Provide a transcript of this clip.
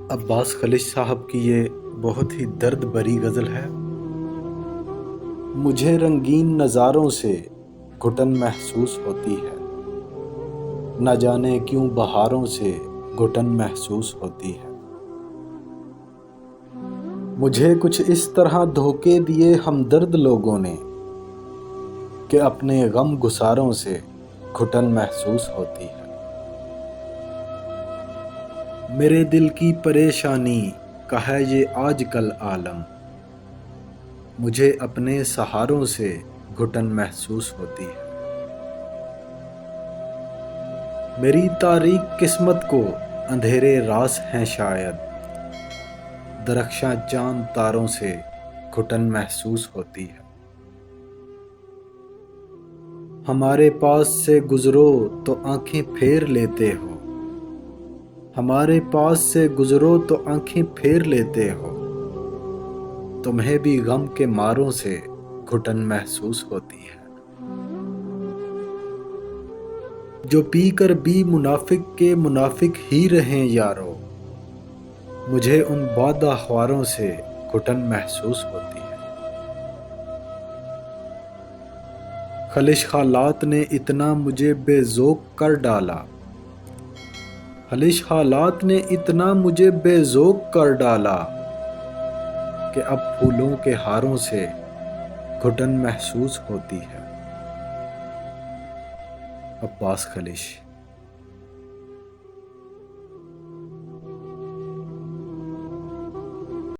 عباس خلش صاحب کی یہ بہت ہی درد بھری غزل ہے۔ مجھے رنگین نظاروں سے گھٹن محسوس ہوتی ہے، نہ جانے کیوں بہاروں سے گھٹن محسوس ہوتی ہے۔ مجھے کچھ اس طرح دھوکے دیے ہمدرد لوگوں نے کہ اپنے غم گساروں سے گھٹن محسوس ہوتی ہے۔ میرے دل کی پریشانی کا ہے یہ آج کل عالم، مجھے اپنے سہاروں سے گھٹن محسوس ہوتی ہے۔ میری تاریک قسمت کو اندھیرے راز ہیں شاید، درخشاں چاند تاروں سے گھٹن محسوس ہوتی ہے۔ ہمارے پاس سے گزرو تو آنکھیں پھیر لیتے ہو، ہمارے پاس سے گزرو تو آنکھیں پھیر لیتے ہو، تمہیں بھی غم کے ماروں سے گھٹن محسوس ہوتی ہے۔ جو پی کر بھی منافق کے منافق ہی رہیں یارو، مجھے ان بادہ خواروں سے گھٹن محسوس ہوتی ہے۔ خلش حالات نے اتنا مجھے بے ذوق کر ڈالا، خلش حالات نے اتنا مجھے بے ذوق کر ڈالا کہ اب پھولوں کے ہاروں سے گھٹن محسوس ہوتی ہے۔ عباس خلش۔